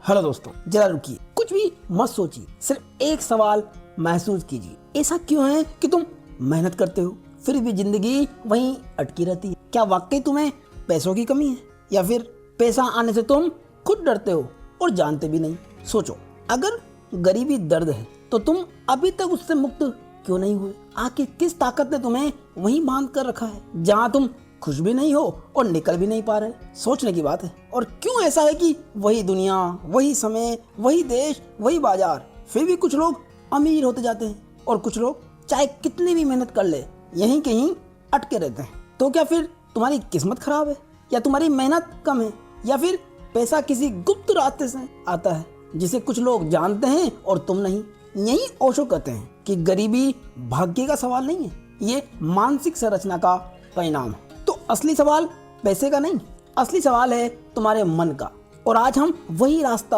Hello दोस्तों, जरा रुकिए, कुछ भी मत सोचिए, सिर्फ एक सवाल महसूस कीजिए। ऐसा क्यों है कि तुम मेहनत करते हो फिर भी जिंदगी वहीं अटकी रहती है? क्या वाकई तुम्हें पैसों की कमी है, या फिर पैसा आने से तुम खुद डरते हो और जानते भी नहीं? सोचो, अगर गरीबी दर्द है तो तुम अभी तक उससे मुक्त क्यों नहीं हुए? आखिर किस ताकत ने तुम्हें वहीं बांध कर रखा है जहाँ तुम खुश भी नहीं हो और निकल भी नहीं पा रहे? सोचने की बात है। और क्यों ऐसा है कि वही दुनिया, वही समय, वही देश, वही बाजार, फिर भी कुछ लोग अमीर होते जाते हैं और कुछ लोग चाहे कितनी भी मेहनत कर ले यहीं कहीं अटके रहते हैं? तो क्या फिर तुम्हारी किस्मत खराब है, या तुम्हारी मेहनत कम है, या फिर पैसा किसी गुप्त रास्ते से आता है जिसे कुछ लोग जानते हैं और तुम नहीं? यही ओशो कहते हैं कि गरीबी भाग्य का सवाल नहीं है, ये मानसिक संरचना का परिणाम है। तो असली सवाल पैसे का नहीं, असली सवाल है तुम्हारे मन का। और आज हम वही रास्ता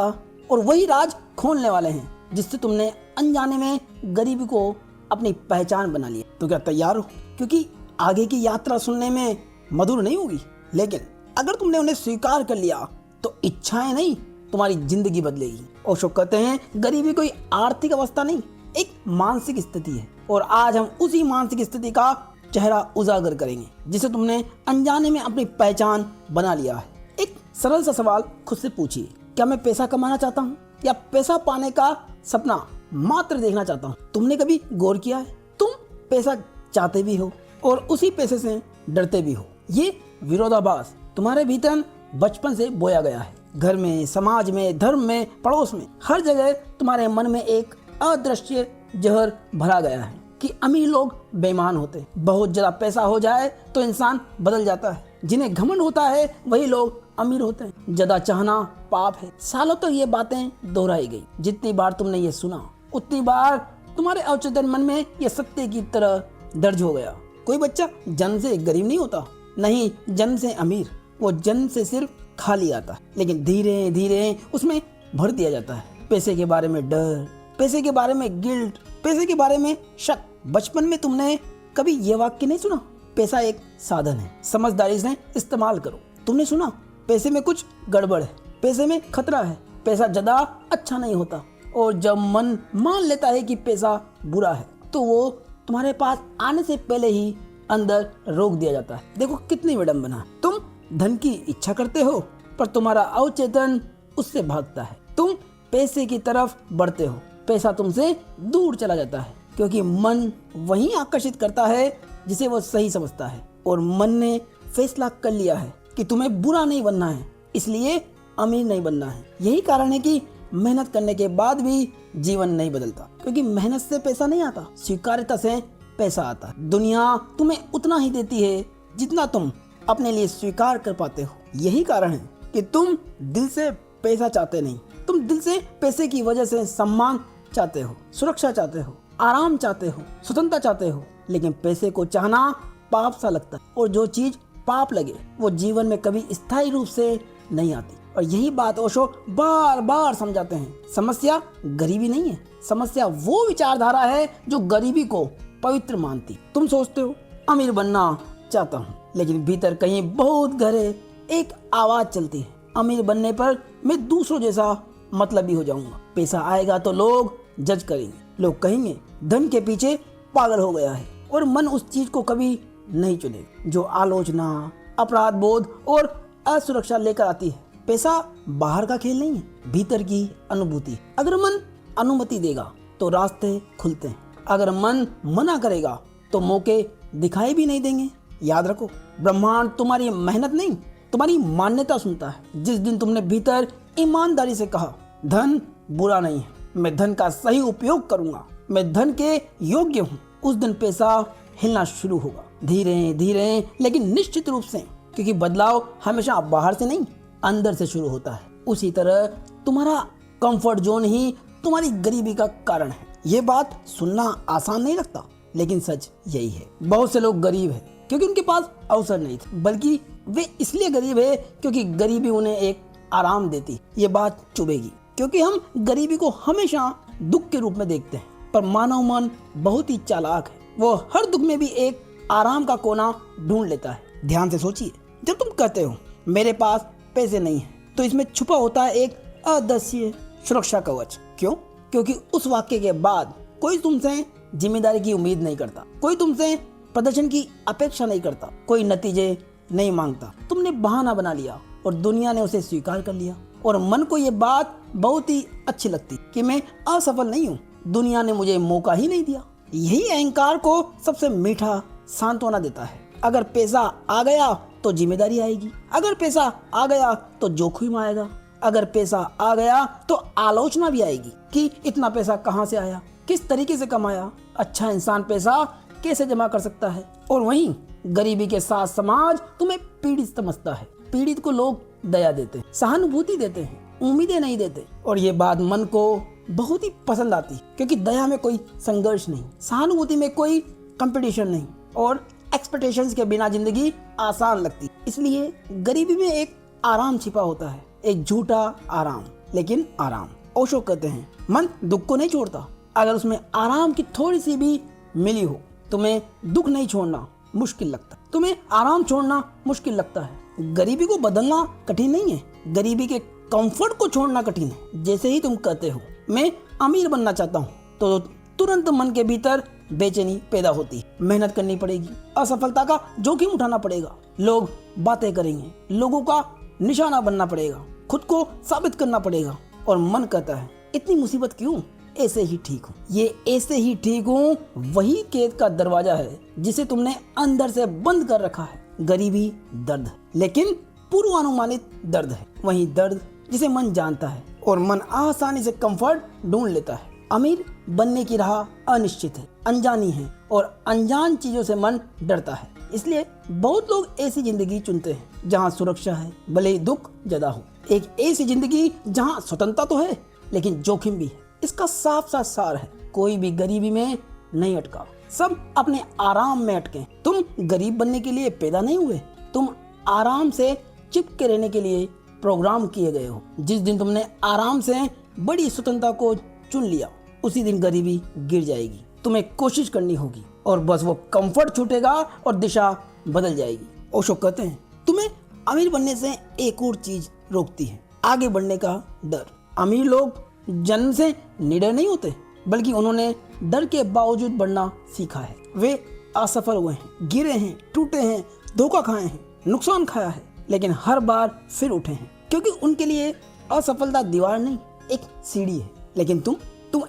और वही राज खोलने वाले हैं जिससे तुमने अनजाने में गरीबी को अपनी पहचान बना लिया। तो क्या तैयार हो? क्योंकि आगे की यात्रा सुनने में मधुर नहीं होगी, लेकिन अगर तुमने उन्हें स्वीकार कर लिया तो इच्छाएं नहीं, तुम्हारी जिंदगी बदलेगी। ओशो कहते हैं गरीबी कोई आर्थिक अवस्था नहीं, एक मानसिक स्थिति है। और आज हम उसी मानसिक स्थिति का चेहरा उजागर करेंगे जिसे तुमने अनजाने में अपनी पहचान बना लिया है। एक सरल सा सवाल खुद से पूछिए, क्या मैं पैसा कमाना चाहता हूँ, या पैसा पाने का सपना मात्र देखना चाहता हूँ? तुमने कभी गौर किया है, तुम पैसा चाहते भी हो और उसी पैसे से डरते भी हो। ये विरोधाभास तुम्हारे भीतर बचपन से बोया गया है। घर में, समाज में, धर्म में, पड़ोस में, हर जगह तुम्हारे मन में एक अदृश्य जहर भरा गया है कि अमीर लोग बेईमान होते, बहुत ज्यादा पैसा हो जाए तो इंसान बदल जाता है, जिन्हें घमंड होता है वही लोग अमीर होते हैं, ज्यादा चाहना पाप है। सालों तक ये बातें दोहराई गई। जितनी बार तुमने ये सुना उतनी बार तुम्हारे अवचेतन मन में ये सत्य की तरह दर्ज हो गया। कोई बच्चा जन्म से गरीब नहीं होता, नहीं जन्म से अमीर, वो जन्म से सिर्फ खाली आता है, लेकिन धीरे धीरे उसमें भर दिया जाता है। पैसे के बारे में डर, पैसे के बारे में गिल्ट, पैसे के बारे में शक। बचपन में तुमने कभी ये वाक्य नहीं सुना, पैसा एक साधन है, समझदारी से इस्तेमाल करो? तुमने सुना पैसे में कुछ गड़बड़ है, पैसे में खतरा है, पैसा ज्यादा अच्छा नहीं होता? और जब मन मान लेता है कि पैसा बुरा है तो वो तुम्हारे पास आने से पहले ही अंदर रोक दिया जाता है। देखो कितनी विडंबना। तुम धन की इच्छा करते हो पर तुम्हारा अवचेतन उससे भागता है। तुम पैसे की तरफ बढ़ते हो, पैसा तुमसे दूर चला जाता है, क्योंकि मन वही आकर्षित करता है जिसे वो सही समझता है। और मन ने फैसला कर लिया है कि तुम्हें बुरा नहीं बनना है, इसलिए अमीर नहीं बनना है। यही कारण है कि मेहनत करने के बाद भी जीवन नहीं बदलता, क्योंकि मेहनत से पैसा नहीं आता, स्वीकार्यता से पैसा आता है। दुनिया तुम्हें उतना ही देती है जितना तुम अपने लिए स्वीकार कर पाते हो। यही कारण है कि तुम दिल से पैसा चाहते नहीं, तुम दिल से पैसे की वजह से सम्मान चाहते हो, सुरक्षा चाहते हो, आराम चाहते हो, स्वतंत्रता चाहते हो। लेकिन पैसे को चाहना पाप सा लगता है, और जो चीज पाप लगे वो जीवन में कभी स्थायी रूप से नहीं आती। और यही बात ओशो बार बार समझाते हैं। समस्या गरीबी नहीं है, समस्या वो विचारधारा है जो गरीबी को पवित्र मानती। तुम सोचते हो अमीर बनना चाहता हूँ, लेकिन भीतर कहीं बहुत गहरे एक आवाज चलती है, अमीर बनने पर मैं दूसरों जैसा मतलबी हो जाऊंगा। पैसा आएगा तो लोग जज करेंगे, लोग कहेंगे धन के पीछे पागल हो गया है। और मन उस चीज को कभी नहीं चुने जो आलोचना, अपराध बोध और असुरक्षा लेकर आती है। पैसा बाहर का खेल नहीं है, भीतर की अनुभूति। अगर मन अनुमति देगा तो रास्ते खुलते हैं, अगर मन मना करेगा तो मौके दिखाई भी नहीं देंगे। याद रखो, ब्रह्मांड तुम्हारी मेहनत नहीं, तुम्हारी मान्यता सुनता है। जिस दिन तुमने भीतर ईमानदारी से कहा धन बुरा नहीं है, मैं धन का सही उपयोग करूंगा, मैं धन के योग्य हूँ, उस दिन पैसा हिलना शुरू होगा, धीरे धीरे लेकिन निश्चित रूप से, क्योंकि बदलाव हमेशा बाहर से नहीं अंदर से शुरू होता है। उसी तरह तुम्हारा कंफर्ट जोन ही तुम्हारी गरीबी का कारण है। ये बात सुनना आसान नहीं लगता, लेकिन सच यही है। बहुत से लोग गरीब है क्योंकि उनके पास अवसर नहीं थे, बल्कि वे इसलिए गरीब है क्योंकि गरीबी उन्हें एक आराम देती। ये बात चुभेगी, क्योंकि हम गरीबी को हमेशा दुख के रूप में देखते हैं, पर मानव मन बहुत ही चालाक है, वो हर दुख में भी एक आराम का कोना ढूंढ लेता है। ध्यान से सोचिए, जब तुम कहते हो मेरे पास पैसे नहीं है, तो इसमें छुपा होता है एक अदृश्य सुरक्षा कवच। क्यों? क्योंकि उस वाक्य के बाद कोई तुमसे जिम्मेदारी की उम्मीद नहीं करता, कोई तुमसे प्रदर्शन की अपेक्षा नहीं करता, कोई नतीजे नहीं मांगता। तुमने बहाना बना लिया और दुनिया ने उसे स्वीकार कर लिया, और मन को ये बात बहुत ही अच्छी लगती कि मैं असफल नहीं हूँ, दुनिया ने मुझे मौका ही नहीं दिया। यही अहंकार को सबसे मीठा सांत्वना देता है। अगर पैसा आ गया तो जिम्मेदारी आएगी, अगर पैसा आ गया तो जोखिम आएगा, अगर पैसा आ गया तो आलोचना भी आएगी कि इतना पैसा कहाँ से आया, किस तरीके से कमाया, अच्छा इंसान पैसा कैसे जमा कर सकता है। और वहीं गरीबी के साथ समाज तुम्हें पीड़ित समझता है। पीड़ित को लोग दया देते हैं, सहानुभूति देते हैं, उम्मीदें नहीं देते। और ये बात मन को बहुत ही पसंद आती है, क्योंकि दया में कोई संघर्ष नहीं, सहानुभूति में कोई कंपटीशन नहीं, और एक्सपेक्टेशंस के बिना जिंदगी आसान लगती। इसलिए गरीबी में एक आराम छिपा होता है, एक झूठा आराम, लेकिन आराम। ओशो कहते हैं मन दुख को नहीं छोड़ता, अगर उसमें आराम की थोड़ी सी भी मिली हो। तुम्हें दुख नहीं छोड़ना मुश्किल लगता, तुम्हें आराम छोड़ना मुश्किल लगता है। गरीबी को बदलना कठिन नहीं है, गरीबी के कंफर्ट को छोड़ना कठिन है। जैसे ही तुम कहते हो मैं अमीर बनना चाहता हूँ, तो तुरंत मन के भीतर बेचैनी पैदा होती है। मेहनत करनी पड़ेगी, असफलता का जोखिम उठाना पड़ेगा, लोग बातें करेंगे, लोगों का निशाना बनना पड़ेगा, खुद को साबित करना पड़ेगा। और मन कहता है इतनी मुसीबत क्यों, ऐसे ही ठीक हूँ। ये ऐसे ही ठीक हूँ वही कैद का दरवाजा है जिसे तुमने अंदर से बंद कर रखा है। गरीबी दर्द है, लेकिन पूर्वानुमानित दर्द है, वही दर्द जिसे मन जानता है, और मन आसानी से कंफर्ट ढूंढ लेता है। अमीर बनने की राह अनिश्चित है, अनजानी है, और अनजान चीजों से मन डरता है। इसलिए बहुत लोग ऐसी जिंदगी चुनते हैं जहाँ सुरक्षा है, भले ही दुख ज्यादा हो। एक ऐसी जिंदगी जहाँ स्वतंत्रता तो है, लेकिन जोखिम भी है। इसका साफ साफ सार है, कोई भी गरीबी में नहीं अटका, सब अपने आराम में अटके। तुम गरीब बनने के लिए पैदा नहीं हुए, तुम आराम से चिपके रहने के लिए प्रोग्राम किए गए हो। जिस दिन तुमने आराम से बड़ी स्वतंत्रता को चुन लिया, उसी दिन गरीबी गिर जाएगी। तुम्हें कोशिश करनी होगी, और बस वो कंफर्ट छूटेगा और दिशा बदल जाएगी। ओशो कहते हैं तुम्हें अमीर बनने से एक और चीज रोकती है, आगे बढ़ने का डर। अमीर लोग जन्म से निडर नहीं होते, बल्कि उन्होंने डर के बावजूद बढ़ना सीखा है। वे असफल हुए हैं, गिरे हैं, टूटे हैं, धोखा खाए हैं, नुकसान खाया है, लेकिन हर बार फिर उठे हैं, क्योंकि उनके लिए असफलता दीवार नहीं, एक सीढ़ी है। लेकिन तुम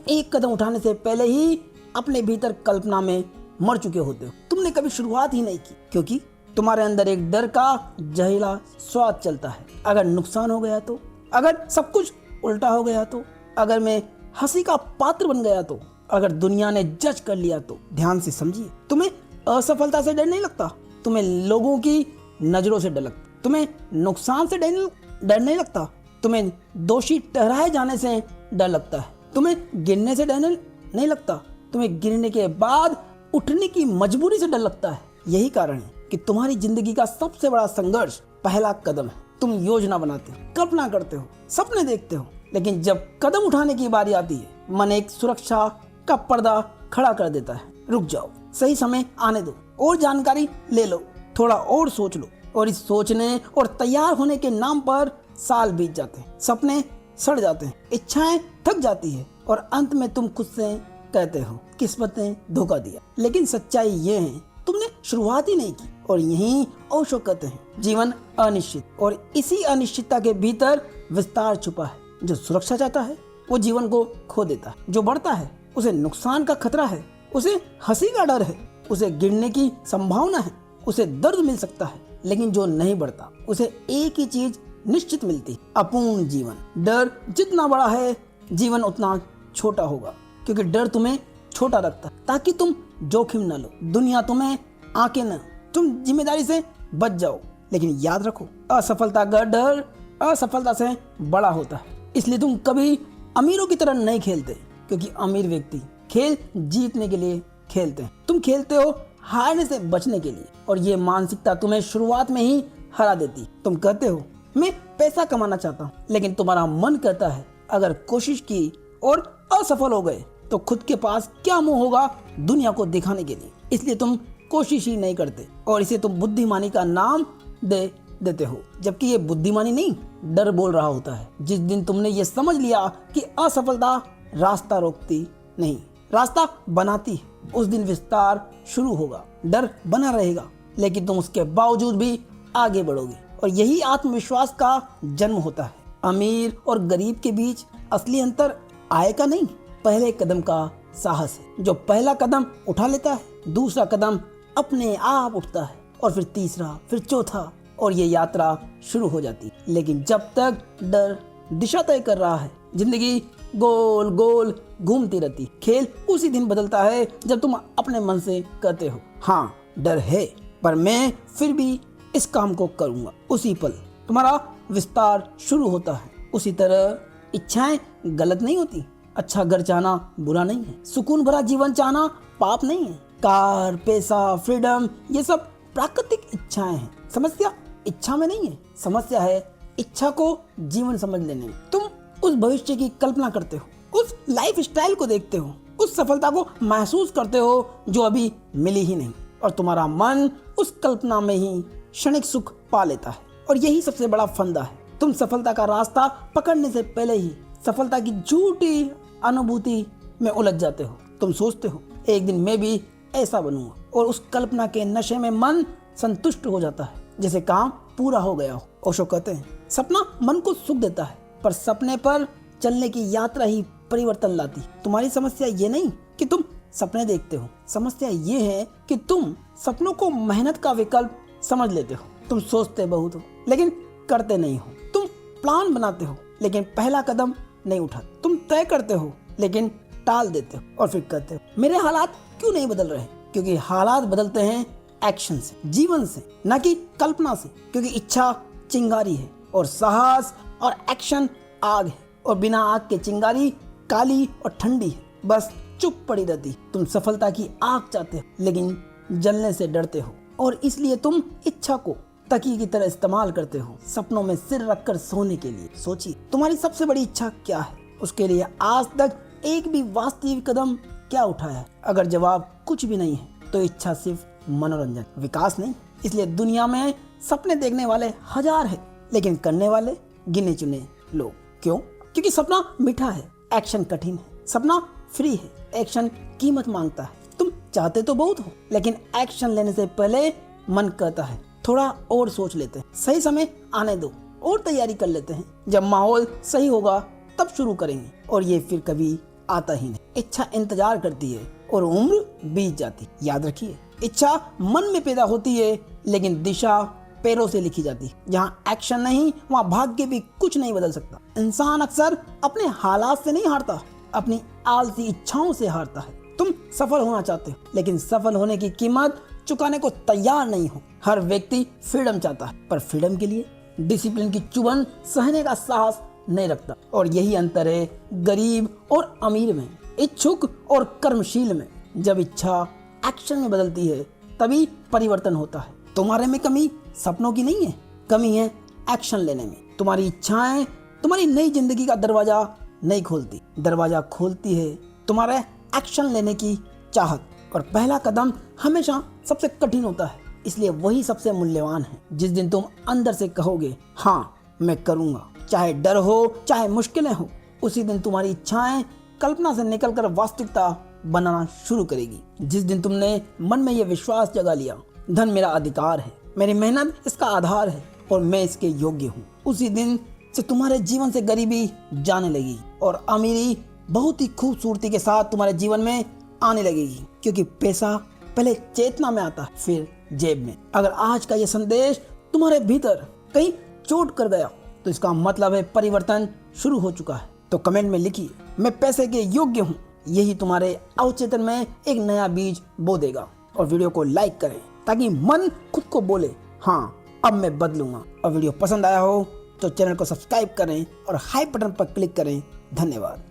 एक कदम उठाने से पहले ही अपने भीतर कल्पना में मर चुके होते हो। तुमने कभी शुरुआत ही नहीं की, क्योंकि तुम्हारे अंदर एक डर का जहरीला स्वाद चलता है। अगर नुकसान हो गया तो, अगर सब कुछ उल्टा हो गया तो, अगर मैं हंसी का पात्र बन गया तो, अगर दुनिया ने जज कर लिया तो। ध्यान से समझिए, तुम्हें असफलता से डर नहीं लगता, तुम्हें लोगों की नजरों से डर लगता, तुम्हें नुकसान से डर नहीं लगता, तुम्हें दोषी ठहराए जाने से डर लगता है, तुम्हें गिरने से डर नहीं लगता, तुम्हें गिरने के बाद उठने की मजबूरी से डर लगता है। यही कारण है कि तुम्हारी जिंदगी का सबसे बड़ा संघर्ष पहला कदम है। तुम योजना बनाते हो, कल्पना करते हो, सपने देखते हो, लेकिन जब कदम उठाने की बारी आती है, मन एक सुरक्षा का पर्दा खड़ा कर देता है। रुक जाओ, सही समय आने दो, और जानकारी ले लो, थोड़ा और सोच लो। और इस सोचने और तैयार होने के नाम पर साल बीत जाते हैं, सपने सड़ जाते हैं, इच्छाएं थक जाती है, और अंत में तुम खुद से कहते हो किस्मत ने धोखा दिया। लेकिन सच्चाई ये है तुमने शुरुआत ही नहीं की। और यही ओशो कहते हैं जीवन अनिश्चित, और इसी अनिश्चितता के भीतर विस्तार छुपा है। जो सुरक्षा चाहता है वो जीवन को खो देता है, जो बढ़ता है उसे नुकसान का खतरा है, उसे हंसी का डर है, उसे गिरने की संभावना है, उसे दर्द मिल सकता है। लेकिन जो नहीं बढ़ता उसे एक ही चीज निश्चित मिलती, अपूर्ण जीवन। डर जितना बड़ा है जीवन उतना छोटा होगा, क्योंकि डर तुम्हें छोटा रखता है ताकि तुम जोखिम न लो, दुनिया तुम्हें आके न, तुम जिम्मेदारी से बच जाओ। लेकिन याद रखो, असफलता का डर असफलता से बड़ा होता है। इसलिए तुम कभी अमीरों की तरह नहीं खेलते, क्योंकि अमीर व्यक्ति खेल जीतने के लिए खेलते हैं, तुम खेलते हो हारने से बचने के लिए। और ये मानसिकता तुम्हें शुरुआत में ही हरा देती। तुम कहते हो मैं पैसा कमाना चाहता हूँ, लेकिन तुम्हारा मन कहता है अगर कोशिश की और असफल हो गए तो खुद के पास क्या मुंह होगा दुनिया को दिखाने के लिए। इसलिए तुम कोशिश ही नहीं करते, और इसे तुम बुद्धिमानी का नाम दे देते हो, जबकि ये बुद्धिमानी नहीं, डर बोल रहा होता है। जिस दिन तुमने ये समझ लिया कि असफलता रास्ता रोकती नहीं, रास्ता बनाती है, उस दिन विस्तार शुरू होगा। डर बना रहेगा, लेकिन तुम उसके बावजूद भी आगे बढ़ोगे, और यही आत्मविश्वास का जन्म होता है। अमीर और गरीब के बीच असली अंतर आय का नहीं, पहले कदम का साहस है। जो पहला कदम उठा लेता है, दूसरा कदम अपने आप उठता है, और फिर तीसरा, फिर चौथा, और ये यात्रा शुरू हो जाती है। लेकिन जब तक डर दिशा तय कर रहा है, जिंदगी गोल गोल घूमती रहती। खेल उसी दिन बदलता है जब तुम अपने मन से कहते हो, हाँ डर है, पर मैं फिर भी इस काम को करूंगा। उसी पल तुम्हारा विस्तार शुरू होता है। उसी तरह इच्छाएं गलत नहीं होती। अच्छा घर चाहना बुरा नहीं है, सुकून भरा जीवन चाहना पाप नहीं है। कार, पैसा, फ्रीडम, ये सब प्राकृतिक इच्छाएं हैं। समस्या इच्छा में नहीं है, समस्या है इच्छा को जीवन समझ लेने में। तुम उस भविष्य की कल्पना करते हो, उस लाइफ स्टाइल को देखते हो, उस सफलता को महसूस करते हो जो अभी मिली ही नहीं, और तुम्हारा मन उस कल्पना में ही क्षणिक सुख पा लेता है। और यही सबसे बड़ा फंदा है। तुम सफलता का रास्ता पकड़ने से पहले ही सफलता की झूठी अनुभूति में उलझ जाते हो। तुम सोचते हो एक दिन मैं भी ऐसा बनूंगा, और उस कल्पना के नशे में मन संतुष्ट हो जाता है, जैसे काम पूरा हो गया हो। ओशो कहते हैं, सपना मन को सुख देता है, पर सपने पर चलने की यात्रा ही परिवर्तन लाती। तुम्हारी समस्या ये नहीं कि तुम सपने देखते हो, समस्या ये है कि तुम सपनों को मेहनत का विकल्प समझ लेते हो। तुम सोचते बहुत हो लेकिन करते नहीं हो। तुम प्लान बनाते हो लेकिन पहला कदम नहीं उठाते। तुम तय करते हो लेकिन टाल देते हो, और फिर कहते हो मेरे हालात क्यों नहीं बदल रहे। क्योंकि हालात बदलते हैं एक्शन से, जीवन से, न कि कल्पना से। क्योंकि इच्छा चिंगारी है और साहस और एक्शन आग है, और बिना आग के चिंगारी काली और ठंडी है, बस चुप पड़ी रहती। तुम सफलता की आग चाहते हो लेकिन जलने से डरते हो, और इसलिए तुम इच्छा को तकिए की तरह इस्तेमाल करते हो, सपनों में सिर रखकर सोने के लिए। सोचिए तुम्हारी सबसे बड़ी इच्छा क्या है, उसके लिए आज तक एक भी वास्तविक कदम क्या उठाया है। अगर जवाब कुछ भी नहीं है तो इच्छा सिर्फ मनोरंजन, विकास नहीं। इसलिए दुनिया में सपने देखने वाले हजार है, लेकिन करने वाले गिने चुने लोग। क्यों? क्योंकि सपना मीठा है, एक्शन कठिन है। सपना फ्री है, एक्शन कीमत मांगता है। तुम चाहते तो बहुत हो, लेकिन एक्शन लेने से पहले मन कहता है थोड़ा और सोच लेते हैं, सही समय आने दो, और तैयारी कर लेते हैं। जब माहौल सही होगा तब शुरू करेंगे, और ये फिर कभी आता ही नहीं। इच्छा इंतजार करती है और उम्र बीत जाती। याद रखिए, इच्छा मन में पैदा होती है लेकिन दिशा पैरों से लिखी जाती है। जहाँ एक्शन नहीं वहाँ भाग्य भी कुछ नहीं बदल सकता। इंसान अक्सर अपने हालात से नहीं हारता, अपनी आलसी इच्छाओं से हारता है। तुम सफल होना चाहते हो, लेकिन सफल होने की कीमत चुकाने को तैयार नहीं हो। हर व्यक्ति फ्रीडम चाहता है, पर फ्रीडम के लिए डिसिप्लिन की चुभन सहने का साहस नहीं रखता। और यही अंतर है गरीब और अमीर में, इच्छुक और कर्मशील में। जब इच्छा एक्शन में बदलती है तभी परिवर्तन होता है। तुम्हारे में कमी सपनों की नहीं है, कमी है एक्शन लेने में। तुम्हारी इच्छाएं तुम्हारी नई जिंदगी का दरवाजा नहीं खोलती, दरवाजा खोलती है तुम्हारे एक्शन लेने की चाहत। और पहला कदम हमेशा सबसे कठिन होता है, इसलिए वही सबसे मूल्यवान है। जिस दिन तुम अंदर से कहोगे हाँ मैं करूँगा, चाहे डर हो चाहे मुश्किलें हो, उसी दिन तुम्हारी इच्छाएं कल्पना से निकलकर वास्तविकता बनाना शुरू करेगी। जिस दिन तुमने मन में यह विश्वास जगा लिया धन मेरा अधिकार है, मेरी मेहनत इसका आधार है और मैं इसके योग्य हूँ, उसी दिन से तुम्हारे जीवन से गरीबी जाने लगेगी और अमीरी बहुत ही खूबसूरती के साथ तुम्हारे जीवन में आने लगेगी। क्योंकि पैसा पहले चेतना में आता है, फिर जेब में। अगर आज का यह संदेश तुम्हारे भीतर कहीं चोट कर गया तो इसका मतलब है परिवर्तन शुरू हो चुका है। तो कमेंट में लिखिए मैं पैसे के योग्य हूँ। यही तुम्हारे अवचेतन में एक नया बीज बो देगा। और वीडियो को लाइक करें ताकि मन खुद को बोले हाँ अब मैं बदलूंगा। और वीडियो पसंद आया हो तो चैनल को सब्सक्राइब करें और हाई बटन पर क्लिक करें। धन्यवाद।